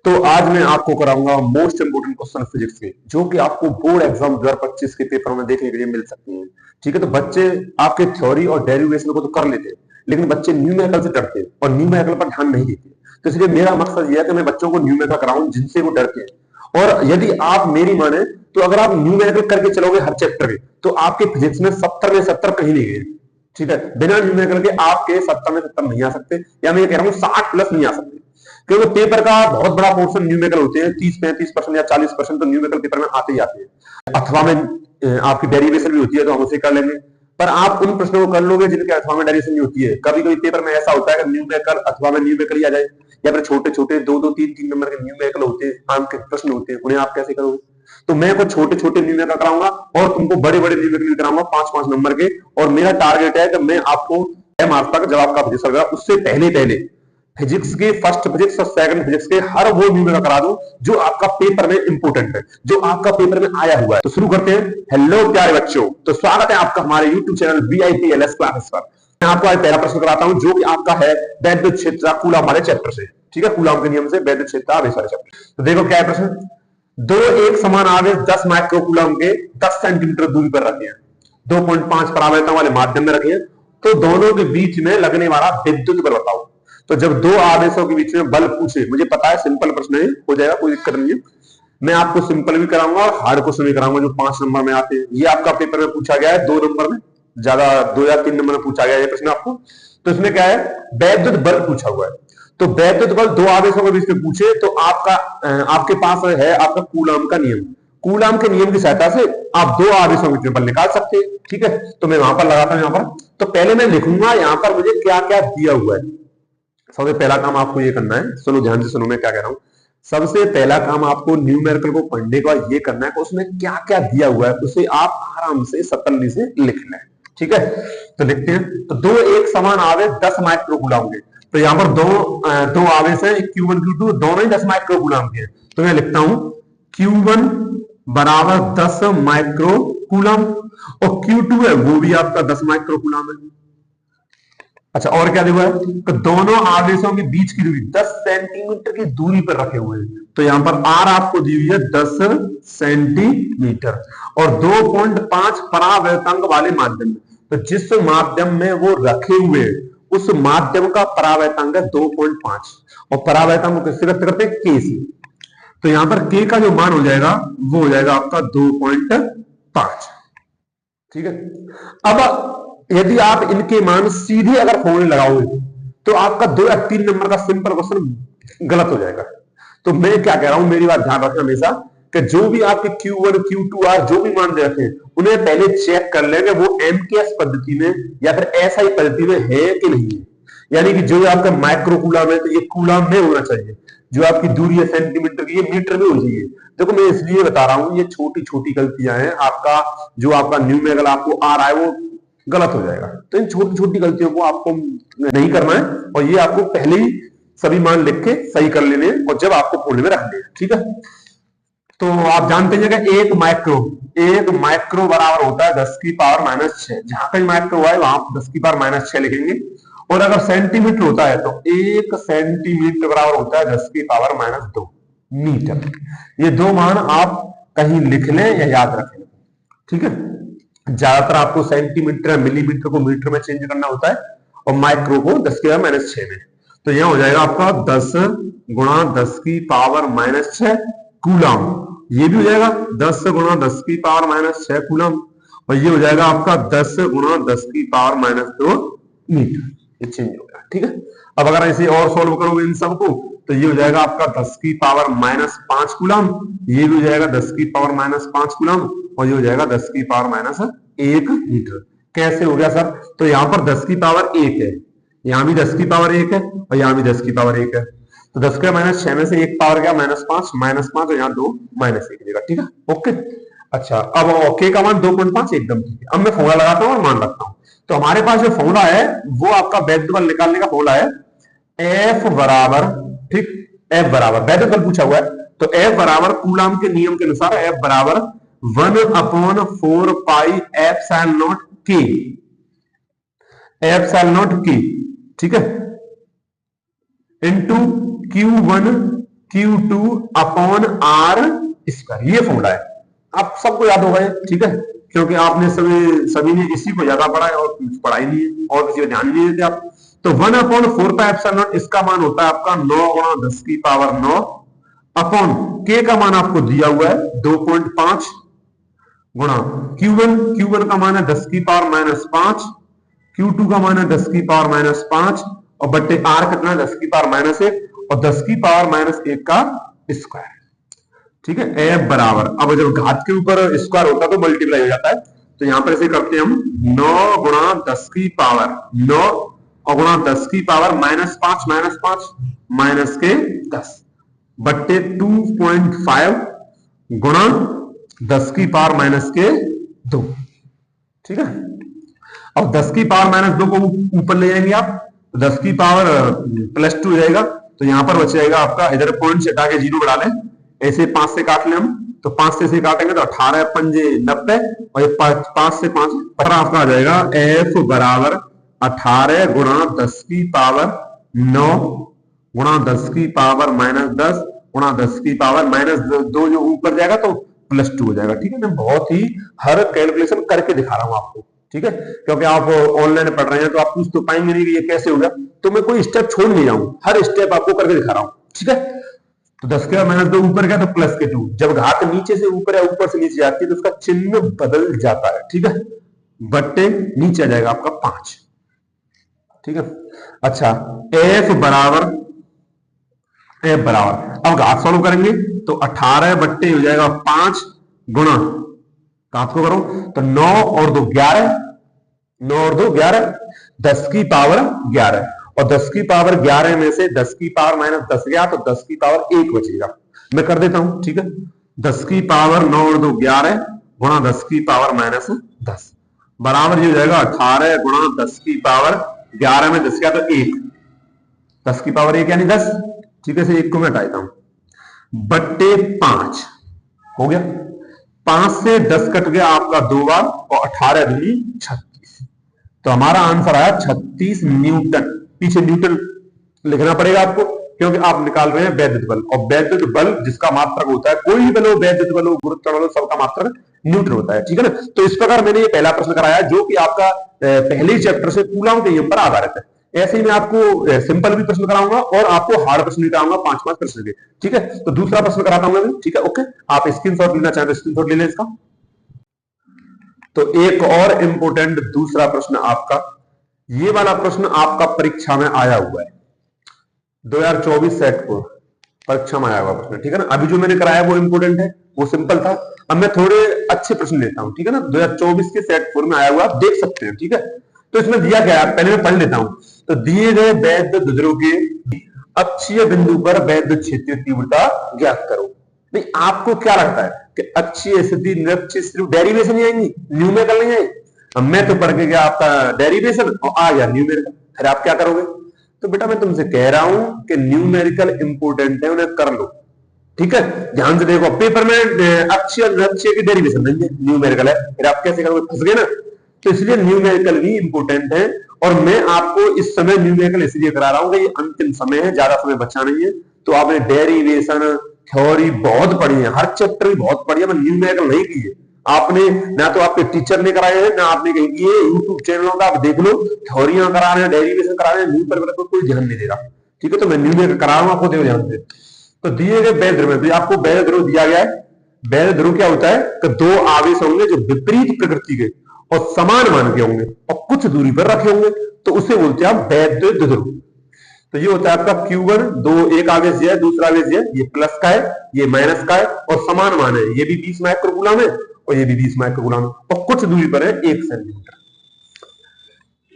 तो आज मैं आपको कराऊंगा मोस्ट इंपोर्टेंट क्वेश्चन फिजिक्स के, जो कि आपको बोर्ड एग्जाम 2025 के पेपर में देखने के लिए मिल सकते हैं। ठीक है, तो बच्चे आपके थ्योरी और डेरिवेशन को तो कर लेते हैं, लेकिन बच्चे न्यूमेरिकल से डरते हैं और न्यूमेरिकल पर ध्यान नहीं देते। तो इसलिए मेरा मकसद यह है कि मैं बच्चों को न्यूमेरिकल कराऊं जिनसे वो डरते हैं। और यदि आप मेरी माने तो अगर आप न्यूमेरिकल करके चलोगे हर चैप्टर के, तो आपके फिजिक्स में 70 में 70 कहीं नहीं गए। ठीक है, बिना न्यूमेरिकल के आपके 70 में 70 नहीं आ सकते, या मैं ये कह रहा हूं 60 प्लस नहीं आ सकते, क्योंकि पेपर का बहुत बड़ा पोर्शन न्यूमेरिकल होते हैं। 30-35% या 40% तो न्यूमेरिकल पेपर में आते ही आते हैं। अथवा में आपकी डेरिवेशन भी होती है, तो हम उसे कर लेंगे। पर आप उन प्रश्नों को कर लोगे जिनके अथवा में डेरिवेशन नहीं होती है। कभी कभी पेपर में ऐसा होता है कि न्यूमेरिकल अथवा में न्यूमेरिकल ही आ जाए, या फिर छोटे छोटे 2-2, 3-3 नंबर के न्यूमेरिकल होते हैं, आम के प्रश्न होते हैं, उन्हें आप कैसे करोगे? तो मैं कुछ छोटे छोटे न्यूमेरिकल कराऊंगा और तुमको बड़े बड़े न्यूमेरिकल कराऊंगा 5-5 नंबर के। और मेरा टारगेट है कि मैं आपको मार्क्स तक जब आपका फिजिक्स होगा उससे पहले पहले फिजिक्स के फर्स्ट फिजिक्स और सेकंड फिजिक्स के हर वो न्यूमेरिकल करा दूं जो आपका पेपर में इंपोर्टेंट है, जो आपका पेपर में आया हुआ है। तो शुरू करते हैं। हेलो प्यारे बच्चों, तो स्वागत है आपका हमारे यूट्यूब चैनल VIPLS क्लासेस पर। मैं आपको आज पहला प्रश्न कराता हूं, जो कि आपका है वैद्युत क्षेत्र कूलम वाले चैप्टर से। ठीक है, कूलम के नियम से वैद्युत क्षेत्र आवेश वाले चैप्टर। तो देखो क्या है प्रश्न। दो एक समान आवेश 10 माइक्रो कूलम के 10 सेंटीमीटर दूरी पर रखे हैं, 2.5 परावर्तन वाले माध्यम में रखे हैं। तो दोनों के बीच में लगने वाला विद्युत बल बताओ। तो जब दो आवेशों के बीच में बल पूछे, मुझे पता है सिंपल प्रश्न है, हो जाएगा, कोई दिक्कत नहीं है। मैं आपको सिंपल भी कराऊंगा और हार्ड क्वेश्चन भी कराऊंगा, जो 5 नंबर में आते हैं। ये आपका पेपर में पूछा गया है 2 नंबर में, ज्यादा 2 या 3 नंबर में पूछा गया है ये प्रश्न आपको। तो इसमें क्या है, वैद्युत बल पूछा हुआ है। तो वैद्युत बल दो आवेशों के बीच में पूछे तो आपका आपके पास है आपका कूलम का नियम। कूलम के नियम की सहायता से आप दो आवेशों के बीच में बल निकाल सकते हैं। ठीक है, तो मैं वहां पर लगाता हूं। यहां पर तो पहले मैं लिखूंगा यहां पर मुझे क्या क्या दिया हुआ है। सबसे पहला काम आपको ये करना है, सुनो ध्यान से सुनो मैं क्या कह रहा हूं। सबसे पहला काम आपको न्यूमेरिकल को पढ़ने का ये करना है कि उसमें क्या क्या दिया हुआ है, उसे आप आराम से सतल्ली से लिख लें। ठीक है, तो लिखते हैं। तो दो एक समान आवेश 10 माइक्रो कूलम के। तो यहां पर दो आवेश है, Q1 Q2, दोनों ही 10 माइक्रो कूलम के। तो मैं लिखता हूं Q1 बराबर 10 माइक्रो कूलम, और Q2 है वो भी आपका 10 माइक्रो कूलम है। अच्छा, और क्या दिया है, तो दोनों आवेशों के बीच की दूरी 10 सेंटीमीटर की दूरी पर रखे हुए हैं। तो यहां पर R आपको दी हुई है 10 सेंटीमीटर, और 2.5 परावर्तनांक वाले माध्यम में। तो जिस माध्यम में वो रखे हुए उस माध्यम का परावर्तनांक है 2.5, और परावर्तनांक को किससे व्यक्त करते हैं, K से। तो यहां पर K का जो मान हो जाएगा वो हो जाएगा आपका 2.5। ठीक है, अब यदि आप इनके मान सीधे अगर फॉर्मूले लगाओगे तो आपका 2 या 3 नंबर का सिंपल क्वेश्चन गलत हो जाएगा। तो मैं क्या कह रहा हूं, मेरी बात ध्यान रखना हमेशा, कि जो भी आपके Q1 Q2 R जो भी मान दे रखे हैं उन्हें पहले चेक कर लेंगे वो MKS पद्धति में या फिर SI पद्धति में है कि नहीं है। यानी कि जो आपका माइक्रो कूलम है तो ये कूलम में होना चाहिए, जो आपकी दूरी है सेंटीमीटर की ये मीटर में हो चाहिए। देखो मैं इसलिए बता रहा हूं, ये छोटी छोटी गलतियां हैं, आपका जो आपका न्यूमेरिकल आपको आ रहा है वो गलत हो जाएगा। तो इन छोटी छोटी गलतियों को आपको नहीं करना है, और ये आपको पहले ही सभी मान लिख के सही कर लेने हैं, और जब आपको फॉर्मूले में रखने हैं। ठीक है, तो आप जानते हैं कि एक माइक्रो बराबर होता है 10 की पावर -6। जहां कहीं माइक्रो हुआ है वहां 10 की पावर -6 लिखेंगे। और अगर सेंटीमीटर होता है तो 1 सेंटीमीटर बराबर होता है 10 की पावर -2 मीटर। ये दो मान आप कहीं लिख लें या याद रख लें। ठीक है, ज्यादातर आपको सेंटीमीटर मिलीमीटर को मीटर में चेंज करना होता है, और माइक्रो को 10 की पावर -6 में। तो यह हो जाएगा आपका 10 गुणा 10 की पावर -6 कूलम। ये भी हो जाएगा 10 गुणा 10 की पावर -6 कूलम, और ये हो जाएगा आपका 10 गुणा 10 की पावर -2 मीटर। ये चेंज हो गया। ठीक है, अब अगर ऐसे और सोल्व करोगे इन सबको तो ये हो जाएगा आपका 10 की पावर -5 कूलम, ये भी हो जाएगा 10 की पावर -5 कूलम, और ये हो जाएगा 10 की पावर -1 मीटर। कैसे हो गया सर? तो यहां पर 10 की पावर 1 है, यहां भी 10 की पावर 1 है, और यहां भी 10 की पावर 1 है। तो 10 के -6 में से 1 पावर गया -5, और यहाँ 2 -1 देगा। ठीक है, ओके। अच्छा, अब ओके का मान 2.5 एकदम ठीक है। अब मैं फॉर्मूला लगाता हूँ और मान रखता हूँ। तो हमारे पास जो फॉर्मूला है वो आपका वैद्युत बल निकालने का फॉर्मूला है F बराबर, ठीक, F बराबर वैद्युत बल पूछा हुआ है, तो F बराबर कूलम के नियम के अनुसार F बराबर 1/4 pi epsilon K, epsilon K, ठीक है, into Q1 Q2 upon R square, ये फॉर्मूला है। आप सबको याद होगा, ठीक है, क्योंकि आपने सभी ने इसी को ज्यादा पढ़ा है और पढ़ाई नहीं है और किसी को ध्यान नहीं देते आप। तो 1/4πε0 इसका मान होता है आपका 9 गुणा 10 की पावर 9 अपॉन K का मान आपको दिया हुआ है 2.5 गुणा Q1 का मान है 10 की पावर -5, Q2 का मान है 10 की पावर -5 और बट्टे R कितना है 10 की पावर -1 और 10 की पावर -1 का स्क्वायर, ठीक है। F बराबर, अब जब घात के ऊपर स्क्वायर होता है तो मल्टीप्लाई हो जाता है, तो यहां पर ऐसे करते हैं हम 9 गुणा 10 की पावर 9 और गुणा 10 की पावर -5 माइनस के 10 बट्टे 2.5 गुणा 10 की पावर -2, ठीक है। और 10 की पावर -2 को ऊपर ले जाएंगे आप, 10 की पावर +2 हो जाएगा, तो यहां पर बच जाएगा आपका, इधर पॉइंट से हटा के 0 बढ़ा लें, ऐसे 5 से काट लें हम, तो 5 से काटेंगे तो 18 पंजे 90 और ये 5 से 5 पर आपका आ जाएगा F बराबर 18 गुणा 10 की पावर 9 गुणा 10 की पावर -10 गुणा 10 की पावर -2 जो ऊपर जाएगा तो +2 हो जाएगा, ठीक है। मैं बहुत ही हर कैलकुलेशन करके दिखा रहा हूं आपको, ठीक है, क्योंकि आप ऑनलाइन पढ़ रहे हैं तो आप पूछ तो पाएंगे नहीं कि ये कैसे होगा, तो मैं कोई स्टेप छोड़ नहीं जाऊं, हर स्टेप आपको करके दिखा रहा हूं, ठीक है। तो 10 के -2 ऊपर गया तो +2, जब घात नीचे से ऊपर है ऊपर से नीचे जाती है तो उसका चिन्ह बदल जाता है, ठीक है, बट्टे नीचे आ जाएगा आपका 5, ठीक है। अच्छा, F बराबर अब घात सॉल्व करेंगे तो 18 बट्टे हो जाएगा 5 गुणा, घात को करो तो 9 और 2 11, 9 और 2 11, 10 की पावर 11 और 10 की पावर 11 में से 10 की पावर -10 गया तो 10 की पावर 1 बचेगा, मैं कर देता हूं, ठीक है। 10 की पावर 9 और 2 11 गुणा 10 की पावर -10 बराबर ये हो जाएगा 18 गुणा 10 की पावर 11 में 10 गया तो 1, 10 की पावर 1 यानी 10, ठीक है, से 1 को मैं हटा देता हूं बट्टे 5 हो गया, 5 से 10 कट गया आपका 2 बार और 18 दूनी 36, तो हमारा आंसर आया 36 न्यूटन। पीछे न्यूटन लिखना पड़ेगा आपको क्योंकि आप निकाल रहे हैं वैद्युत बल, और वैद्युत बल जिसका मात्रक होता है, कोई भी बल हो, वैद्युत बल हो, गुरुत्वाकर्षण बल हो, सबका मात्रक न्यूटन होता है, ठीक है ना। तो इस प्रकार मैंने ये पहला प्रश्न कराया जो कि आपका पहले चैप्टर से कूलॉम के नियम पर आधारित है। ऐसे ही मैं आपको सिंपल भी प्रश्न कराऊंगा और आपको हार्ड प्रश्न भी कराऊंगा, 5-5 प्रश्न के, ठीक है। तो दूसरा प्रश्न कराता हूं मैं, ठीक है, ओके। आप स्क्रीनशॉट लेना चाहें तो स्क्रीनशॉट ले लें इसका। तो एक और इंपोर्टेंट दूसरा प्रश्न आपका, ये वाला प्रश्न आपका परीक्षा में आया हुआ है 2024 सेट को परीक्षा में आया हुआ प्रश्न, ठीक है ना। अभी जो मैंने कराया वो इंपोर्टेंट है, वो सिंपल था। अब मैं थोड़े अच्छे प्रश्न लेता हूं, ठीक है ना, 2024 के सेट 4 में आया हुआ, आप देख सकते हैं, ठीक है। तो इसमें दिया गया है, पहले मैं पढ़ लेता हूं। तो दिए गए वैद्युत ध्रुव के अक्षीय बिंदु पर वैद्युत क्षेत्रीय तीव्रता ज्ञात करो। नहीं, आपको क्या लगता है कि अक्षीय स्थिति निरक्षीय सिर्फ डेरिवेशन ही आएंगी, न्यूमेरिकल नहीं आएगी? अब मैं तो पढ़ के गया आपका डेरिवेशन और आ गया न्यूमेरिकल, फिर आप क्या करोगे? तो बेटा मैं तुमसे कह रहा हूं कि न्यूमेरिकल इंपोर्टेंट है, उन्हें कर लो, ठीक है। ध्यान से देखो, पेपर में अक्षीय निरक्षीय की डेरिवेशन नहीं है, न्यूमेरिकल है, फिर आप कैसे करोगे? फंस गए ना। तो इसलिए न्यूमेरिकल भी इंपोर्टेंट है, और मैं आपको इस समय न्यूमेरिकल इसलिए करा रहा हूं कि ये अंतिम समय है, ज्यादा समय बचा नहीं है। तो आपने डेरिवेशन थ्योरी बहुत पढ़ी है, हर चैप्टर भी बहुत पढ़ी है, मैं न्यूमेरिकल नहीं की है। आपने ना तो आपके टीचर ने कराए हैं, ना आपने कहीं किए, यूट्यूब चैनलों का आप देख लो, थ्योरियां करा रहे हैं, डेरिवेशन करा रहे हैं, न्यूमेरिकल पर कोई ध्यान नहीं दे रहा, ठीक है। तो मैं न्यूमेरिकल करा रहा हूं, आपको देखो ध्यान से। तो दिए गए वैद्युत ध्रुव में आपको वैद्युत ध्रुव दिया गया है। वैद्युत ध्रुव क्या होता है कि दो आवेश होंगे जो विपरीत प्रकृति के और समान मान के होंगे और कुछ दूरी पर रखे होंगे, तो उसे बोलते हैं आप वैद्युत ध्रुव। तो ये होता है आपका Q1, एक आवेश है, दूसरा आवेश है, ये प्लस का है, ये माइनस का है और समान मान है, ये भी 20 माइक्रोकूलम है और ये भी 20 माइक्रोकूलम है और कुछ दूरी पर है 1 सेंटीमीटर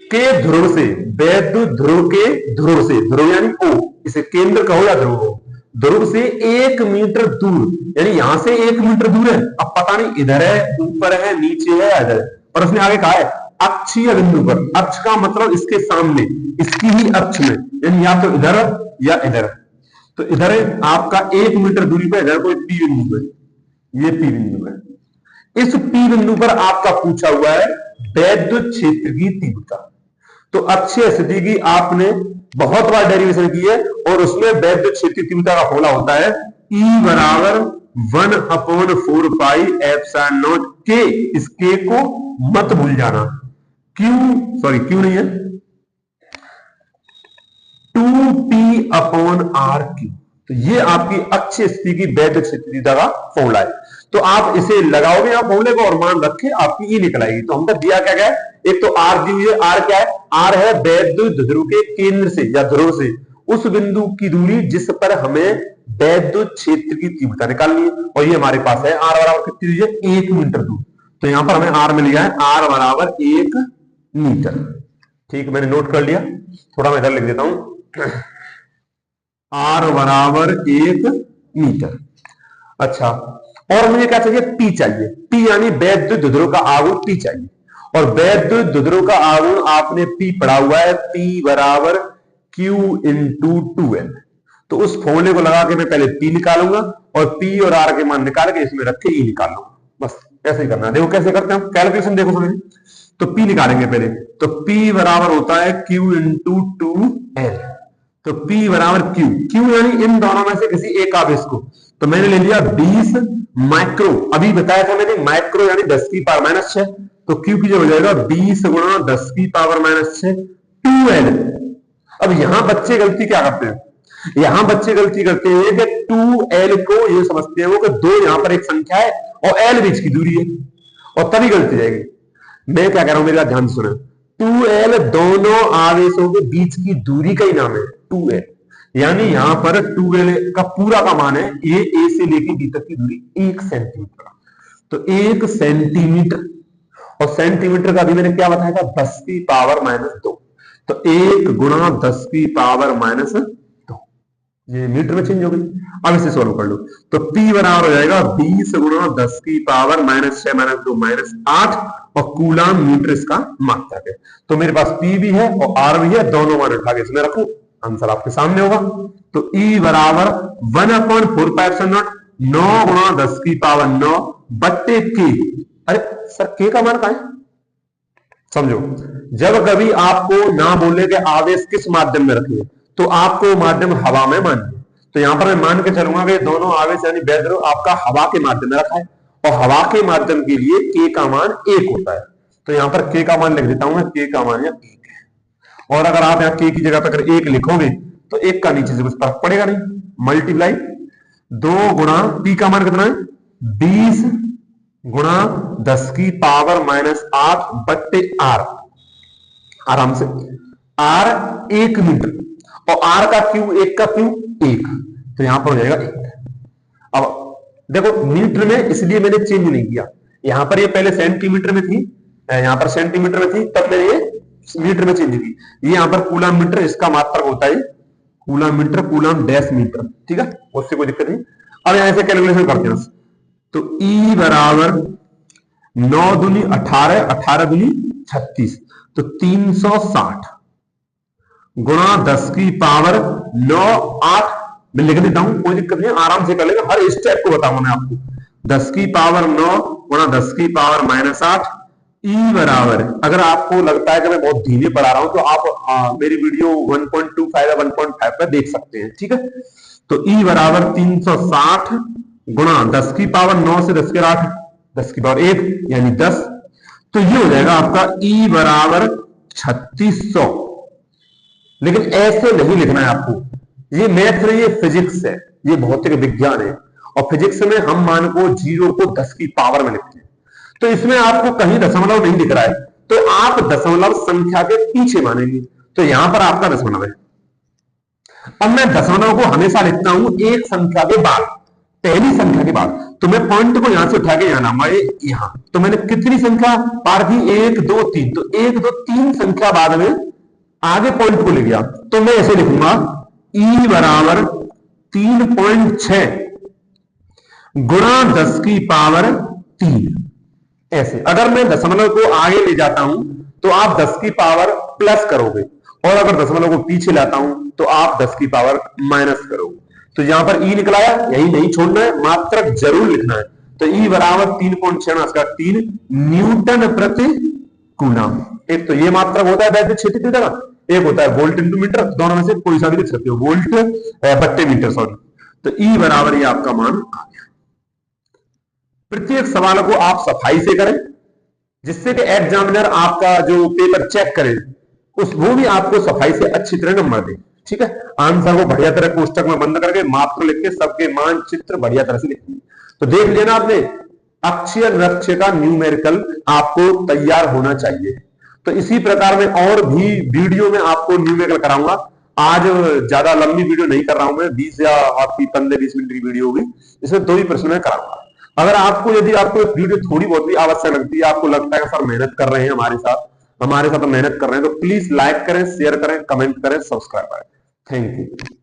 के ध्रुव से, वैद्युत ध्रुव के ध्रुव से, ध्रुव यानी O, इसे केंद्र कहो या ध्रुव हो, ध्रुव से 1 मीटर दूर, यानी यहां से 1 मीटर दूर है। अब पता नहीं इधर है, ऊपर है, नीचे है या इधर है, पर उसने आगे कहा है अक्षीय बिंदु पर। अक्ष का मतलब इसके सामने, इसकी ही अक्ष में, यानी या तो इधर या इधर। तो इधर है आपका 1 मीटर दूरी पर, इधर कोई पी बिंदु है, ये पी बिंदु है। इस पी बिंदु पर आपका पूछा हुआ है वैद्युत क्षेत्र की तीव्रता। तो अक्षीय स्थिति की आपने बहुत बार डेरिवेशन की है, और उसमें वैद्युत क्षेत्र तीव्रता का फॉर्मूला होता है E बराबर 1/4 पाई एप्सिलॉन नॉट के। इस के को मत भूल जाना। क्यू, सॉरी क्यू नहीं है, 2p/r क्यू। तो ये आपकी अच्छी स्थिति की वैद्युत क्षेत्र तीव्रता का फॉर्मूला है। तो आप इसे लगाओगे आप फॉर्मूले को और मान रखे आपकी ई निकल आएगी। तो हमने दिया क्या क्या है, एक तो आर दी हुई है। आर क्या है, आर है वैद्युत ध्रुव के केंद्र से या ध्रुव से उस बिंदु की दूरी जिस पर हमें वैद्युत क्षेत्र की तीव्रता निकालनी है, और ये हमारे पास है आर बराबर कितनी दूरी है, 1 मीटर दूर। तो यहां पर हमें आर मिल गया है, आर बराबर 1 मीटर। ठीक, मैंने नोट कर लिया, थोड़ा मैं इधर लिख देता हूं, आर बराबर 1 मीटर। अच्छा, और मुझे क्या चाहिए, पी चाहिए। पी यानी वैद्युत ध्रुव का आघूर्ण पी चाहिए, और वैद्युत ध्रुव का आघूर्ण आपने पी पढ़ा हुआ है, पी बराबर क्यू इंटू 2l। तो उस फॉर्मूले को लगा के मैं पहले पी निकालूंगा, और पी और आर के मान निकाल के इसमें रख के ई निकाल लूंगा। बस ऐसे ही करना है। देखो कैसे करते हैं हम, कैलकुलेशन देखो समझ। तो पी निकालेंगे पहले, तो पी बराबर होता है क्यू इंटू 2l। तो P बराबर Q, Q यानी इन दोनों में से किसी एक आवेश को। तो मैंने ले लिया 20 माइक्रो, अभी बताया था मैंने, माइक्रो यानी 10 की पावर माइनस 6। तो Q की जो हो जाएगा 20 गुणा 10 की पावर माइनस 6 2l। अब यहां बच्चे गलती क्या करते हैं, यहां बच्चे गलती करते हैं कि 2l को ये समझते हैं वो कि 2 यहां पर एक संख्या है और l बीच की दूरी है, और तभी गलती जाएगी। मैं क्या कह रहा हूं, मेरी बात ध्यान से सुनो। 2l दोनों आवेशों के बीच की दूरी का ही नाम है 2l, यानी यहां पर 2l का पूरा का मान है ए से लेके बी तक की दूरी 1 सेंटीमीटर। तो 1 सेंटीमीटर, और सेंटीमीटर का भी मैंने क्या बताया था, 10 की पावर माइनस 2। तो 1 गुणा 10 की पावर माइनस 2, ये मीटर में चेंज हो गई। अब इसे सोल्व कर लो। तो P बराबर हो जाएगा 20 गुणा 10 की पावर माइनस 6 माइनस 2 माइनस 8, और कूलाम मीटर इसका मात्रक है। तो मेरे पास P भी है और R भी है, दोनों मान उठा के इसमें रखो, आंसर आपके सामने होगा। तो E बराबर 1/4 पाई एप्सिलॉन नॉट 9 गुणा 10 की पावर 9 बट्टे के। अरे सर के का मान कहां है, समझो। जब कभी आपको ना बोले कि आवेश किस माध्यम में रखिए, तो आपको माध्यम हवा में मानिए। तो यहां पर मैं मान के चलूंगा कि दोनों आवेश यानी वैद्युत आपका हवा के माध्यम में रखा है, और हवा के माध्यम के लिए के का मान 1 होता है। तो यहां पर के का मान लिख देता हूं मैं, के का मान 1 है। और अगर आप यहां के की जगह पर अगर 1 लिखोगे तो 1 का नीचे से कुछ फर्क पड़ेगा नहीं, मल्टीप्लाई 2 गुणा पी का मान कितना है 20 गुणा 10 की पावर माइनस 8 बट्टे आर, आराम से आर 1 मीटर, और आर का क्यू 1 का क्यू 1, तो यहां पर हो जाएगा 1। अब देखो मीटर में इसलिए मैंने चेंज नहीं किया, यहां पर ये पहले सेंटीमीटर में थी, यहां पर सेंटीमीटर में थी, तब मैंने ये मीटर में चेंज की। ये यहां पर कूलाम मीटर, इसका मात्रक होता है coulomb metre, coulomb dash metre, ठीक है, उससे कोई दिक्कत नहीं। अब यहां से कैलकुलेशन करते हैं। तो E बराबर 9 दूनी 18, 18 दूनी 36, तो 360 गुणा 10 की पावर 9 8, मैं लिख देता हूं, कोई दिक्कत नहीं, आराम से कर लेगा, हर स्टेप को बताऊंगा मैं आपको। 10 की पावर 9 गुणा 10 की पावर माइनस 8। ई बराबर, अगर आपको लगता है कि मैं बहुत धीरे पढ़ा रहा हूं तो आप मेरी वीडियो 1.25 या 1.5 पर देख सकते हैं, ठीक है। तो ई बराबर 360 गुणा 10 की पावर 9 से 10 के 8, 10 की पावर 1 यानी 10। तो ये हो जाएगा आपका ई बराबर 3600। लेकिन ऐसे नहीं लिखना है आपको, ये मैथ नहीं, ये फिजिक्स है, ये भौतिक विज्ञान है, और फिजिक्स में हम मान को 0 को 10 की पावर में लिखते हैं। तो इसमें आपको कहीं दशमलव नहीं दिख रहा है, तो आप दशमलव संख्या के पीछे मानेंगे, तो यहां पर आपका दशमलव है। अब मैं दशमलव को हमेशा लिखता हूं एक संख्या के बाद, पहली संख्या के बाद। तो मैं पॉइंट को यहां से उठा के यहां यहां, तो मैंने कितनी संख्या पार की, 1 2 3, तो 1 2 3 संख्या बाद में आगे पॉइंट को ले गया। तो मैं ऐसे लिखूंगा E बराबर 3.6 गुणा 10 की पावर 3। ऐसे अगर मैं दशमलव को आगे ले जाता हूं तो आप 10 की पावर प्लस करोगे, और अगर दशमलव को पीछे लाता हूं तो आप 10 की पावर माइनस करोगे। तो यहां पर E निकलाया, यही नहीं छोड़ना है, मात्रक जरूर लिखना है। तो E बराबर 3.6 न्यूटन प्रति कूलम। एक तो ये मात्रक होता है वैद्युत क्षेत्र का, एक होता है वोल्ट इंटू मीटर, दोनों में से कोई सा भी लिख सकते हो, वोल्ट बट्टे मीटर, सॉरी। तो ई बराबर ये आपका मान आ गया। प्रत्येक सवाल को आप सफाई से करें, जिससे कि एग्जामिनर आपका जो पेपर चेक करे उस वो भी आपको सफाई से अच्छी तरह नंबर दे। ठीक है, आंसर को बढ़िया तरह कोष्टक में बंद करके मात्र लिख के सबके मानचित्र बढ़िया तरह से लिखिए। तो देख लिया ना आपने, अक्षय नक्षय का न्यूमेरिकल आपको तैयार होना चाहिए। तो इसी प्रकार में और भी वीडियो में आपको न्यूमेरिकल कराऊंगा। आज ज्यादा लंबी वीडियो नहीं कर रहा हूं मैं, 20 या आपकी 15-20 मिनट की वीडियो होगी, इसमें 2 ही प्रश्न में कराऊंगा। अगर आपको यदि आपको वीडियो थोड़ी बहुत भी आवश्यक लगती है, आपको लगता है कि सर मेहनत कर रहे हैं हमारे साथ मेहनत कर रहे हैं, तो प्लीज लाइक करें, शेयर करें, कमेंट करें, सब्सक्राइब करें। Thank you.